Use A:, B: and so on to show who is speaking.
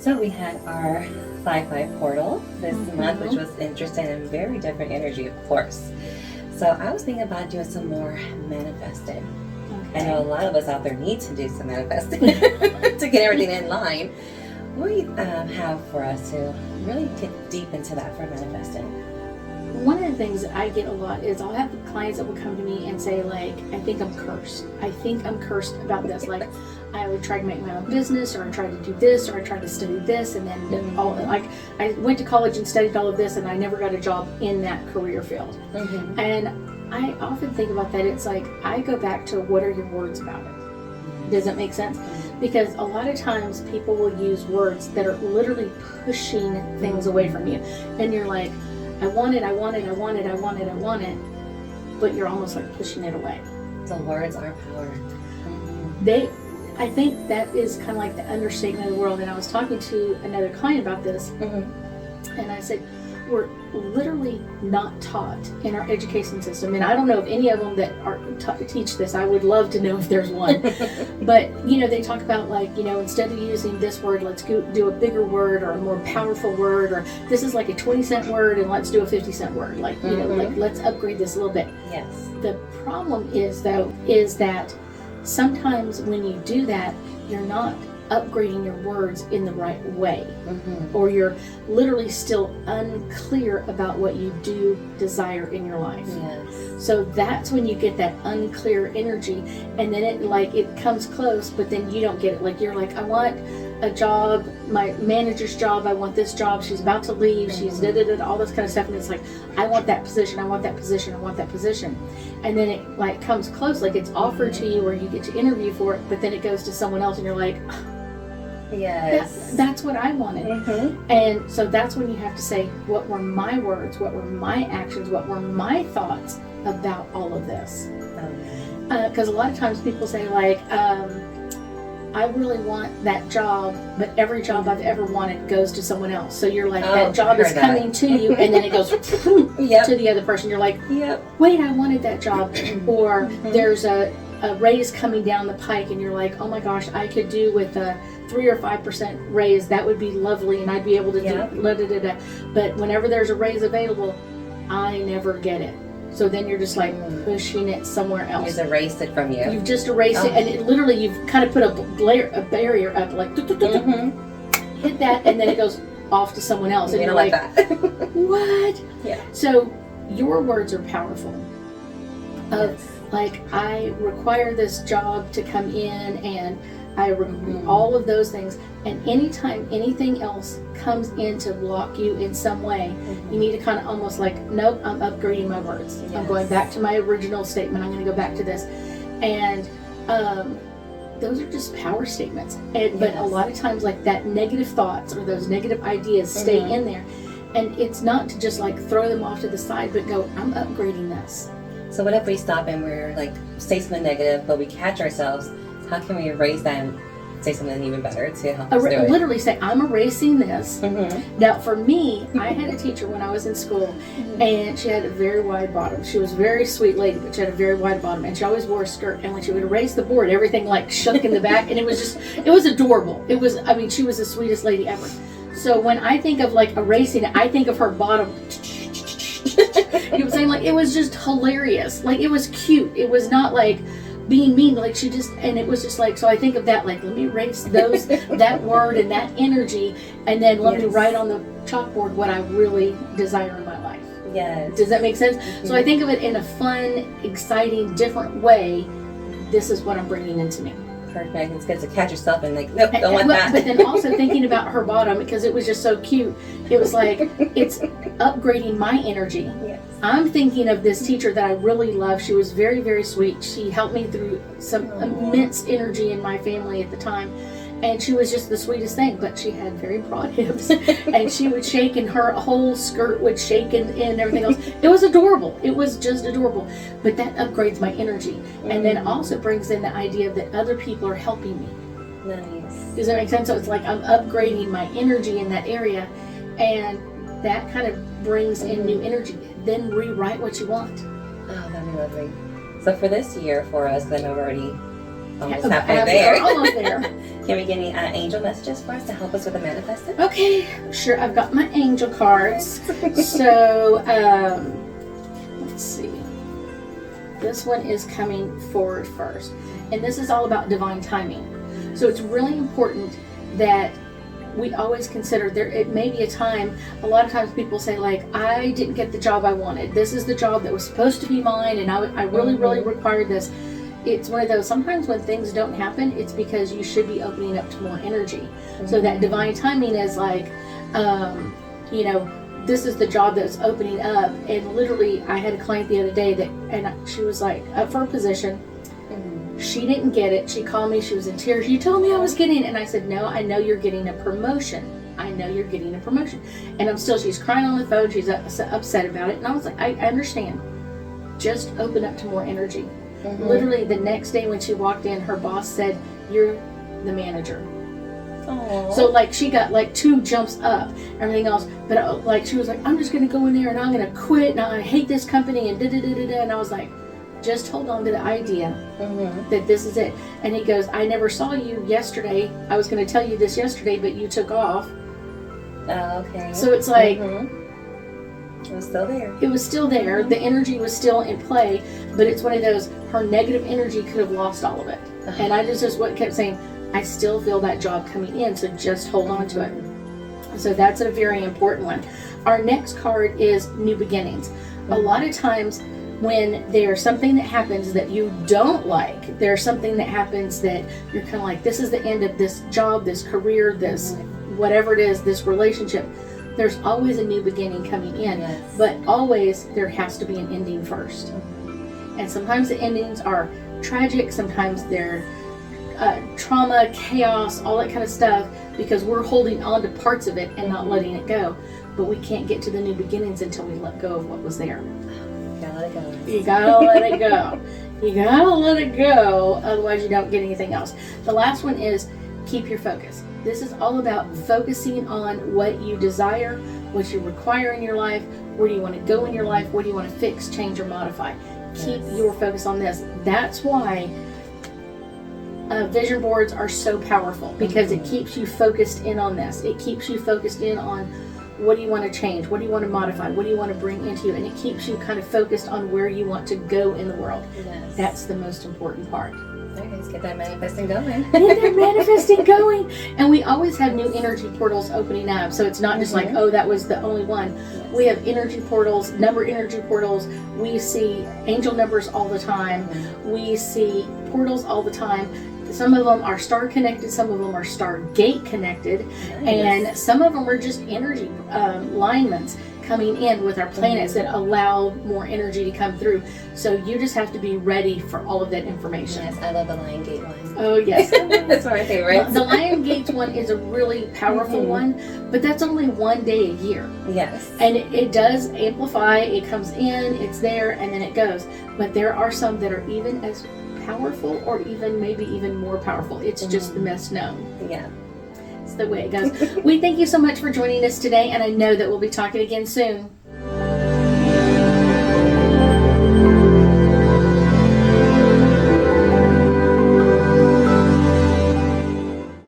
A: So we had our 5-5 portal this month, which was interesting and very different energy, of course. So I was thinking about doing some more manifesting. I know a lot of us out there need to do some manifesting to get everything in line. What do you have for us to really get deep into that for manifesting?
B: One of the things that I get a lot is I'll have clients that will come to me and say, like, I think I'm cursed. I think I'm cursed about this. Like, I would try to make my own business, or I tried to do this, or I tried to study this, and then I went to college and studied all of this, and I never got a job in that career field. And I often think about that. It's like, I go back to, what are your words about it? Does that make sense? Because a lot of times people will use words that are literally pushing things away from you. And you're like, I want it, I want it, I want it, I want it, I want it. But you're almost like pushing it away.
A: So words are power.
B: I think that is kind of like the understatement of the world. And I was talking to another client about this. And I said, we're literally not taught in our education system. And I don't know of any of them that are teach this. I would love to know if there's one. But, they talk about, like, instead of using this word, let's go do a bigger word or a more powerful word, or this is like a 20-cent word and let's do a 50-cent word. Like, like, let's upgrade this a little bit.
A: Yes.
B: The problem is that sometimes when you do that, you're not upgrading your words in the right way, or you're literally still unclear about what you do desire in your life.
A: Yes.
B: So that's when you get that unclear energy, and then it comes close, but then you don't get it. Like, you're like, I want a job, my manager's job, I want this job, she's about to leave, she's all this kind of stuff, and it's like, I want that position, I want that position, I want that position. And then it like comes close, like it's offered to you, or you get to interview for it, but then it goes to someone else and you're like,
A: yes,
B: that's what I wanted. And so that's when you have to say, what were my words, what were my actions, what were my thoughts about all of this? Because a lot of times people say, like, I really want that job, but every job I've ever wanted goes to someone else. So you're like, that job is coming to you, and then it goes to the other person. You're like, wait, I wanted that job. Or there's a raise coming down the pike, and you're like, oh my gosh, I could do with a 3 or 5% raise. That would be lovely, and I'd be able to do. But whenever there's a raise available, I never get it. So then you're just like pushing it somewhere else.
A: You've erased it from you.
B: You've just erased it, and it literally, you've kind of put a barrier up, like hit that, and then it goes off to someone else, and you're like that. What?
A: Yeah.
B: So your words are powerful. Like, I require this job to come in, and all of those things. And anytime anything else comes in to block you in some way, you need to kind of almost like, nope, I'm upgrading my words. Yes. I'm going back to my original statement. I'm going to go back to this. And those are just power statements. But a lot of times, like, that negative thoughts or those negative ideas stay in there. And it's not to just like throw them off to the side, but go, I'm upgrading this.
A: So what if we stop and we're like, say something negative, but we catch ourselves? How can we erase that and say something even better to help us do it?
B: Literally say, I'm erasing this. Now, for me, I had a teacher when I was in school, and she had a very wide bottom. She was a very sweet lady, but she had a very wide bottom, and she always wore a skirt. And when she would erase the board, everything like shook in the back, and it was adorable. She was the sweetest lady ever. So when I think of like erasing it, I think of her bottom. You know what I'm saying? Like, it was just hilarious. Like, it was cute. It was not like being mean, like and it was just like, so I think of that, like, let me erase that word and that energy, and then let me write on the chalkboard what I really desire in my life.
A: Yes.
B: Does that make sense? So I think of it in a fun, exciting, different way. This is what I'm bringing into me.
A: Perfect. It's good to catch yourself and like, nope, don't want that.
B: But then also thinking about her bottom, because it was just so cute. It was like, it's upgrading my energy.
A: Yes.
B: I'm thinking of this teacher that I really love. She was very, very sweet. She helped me through some immense energy in my family at the time. And she was just the sweetest thing, but she had very broad hips. And she would shake, and her whole skirt would shake and everything else. It was adorable. It was just adorable. But that upgrades my energy. And then also brings in the idea that other people are helping me.
A: Nice.
B: Does that make sense? So it's like I'm upgrading my energy in that area. And that kind of brings in new energy. Then rewrite what you want.
A: Oh, that'd be lovely. So for this year for us, then I'm already almost halfway there.
B: Almost there.
A: Can we get any angel messages for us to help us with the manifesting?
B: Okay, sure. I've got my angel cards. So, let's see. This one is coming forward first. And this is all about divine timing. So it's really important that we always consider it may be a time. A lot of times people say, like, I didn't get the job I wanted. This is the job that was supposed to be mine, and I really, really required this. It's one of those, sometimes when things don't happen, it's because you should be opening up to more energy. So that divine timing is like, this is the job that's opening up. And literally, I had a client the other day and she was like, up for a position. She didn't get it. She called me. She was in tears. You told me I was getting it. And I said, no, I know you're getting a promotion. I know you're getting a promotion. And she's crying on the phone. She's upset about it. And I was like, I understand. Just open up to more energy. Literally the next day when she walked in, her boss said, you're the manager. Aww. So like she got like 2 jumps up, everything else. But like she was like, I'm just going to go in there and I'm going to quit. And I hate this company and da-da-da-da-da. And I was like, just hold on to the idea that this is it. And he goes, I never saw you yesterday. I was going to tell you this yesterday, but you took off.
A: Oh, okay.
B: So it's like,
A: it was still there.
B: It was still there. The energy was still in play, but it's one of those, her negative energy could have lost all of it. And I just what kept saying, I still feel that job coming in, so just hold on to it. So that's a very important one. Our next card is new beginnings. A lot of times, when there's something that happens that you don't like, there's something that happens that you're kind of like, this is the end of this job, this career, this whatever it is, this relationship, there's always a new beginning coming in.
A: Yes.
B: But always there has to be an ending first. And sometimes the endings are tragic, sometimes they're trauma, chaos, all that kind of stuff, because we're holding on to parts of it and not letting it go. But we can't get to the new beginnings until we let go of what was there. You gotta let it go. You gotta let it go, otherwise you don't get anything else. The last one is keep your focus. This is all about focusing on what you desire, what you require in your life, where do you want to go in your life, what do you want to fix, change, or modify. Keep your focus on this. That's why vision boards are so powerful, because it keeps you focused in on this. It keeps you focused in on what do you want to change? What do you want to modify? What do you want to bring into you? And it keeps you kind of focused on where you want to go in the world.
A: Yes.
B: That's the most important part.
A: Okay, let's get that manifesting going.
B: Get that manifesting going. And we always have new energy portals opening up. So it's not just like, oh, that was the only one.
A: Yes.
B: We have energy portals, number energy portals. We see angel numbers all the time. We see portals all the time. Some of them are star connected, some of them are star gate connected, and some of them are just energy alignments coming in with our planets that allow more energy to come through. So you just have to be ready for all of that information.
A: Yes, I love the Lion Gate one.
B: Oh, yes.
A: That's my favorite.
B: The Lion Gate one is a really powerful one, but that's only one day a year.
A: Yes.
B: And it does amplify, it comes in, it's there, and then it goes. But there are some that are even as powerful, or even maybe even more powerful. It's just the best known.
A: Yeah.
B: It's the way it goes. We thank you so much for joining us today, and I know that we'll be talking again soon.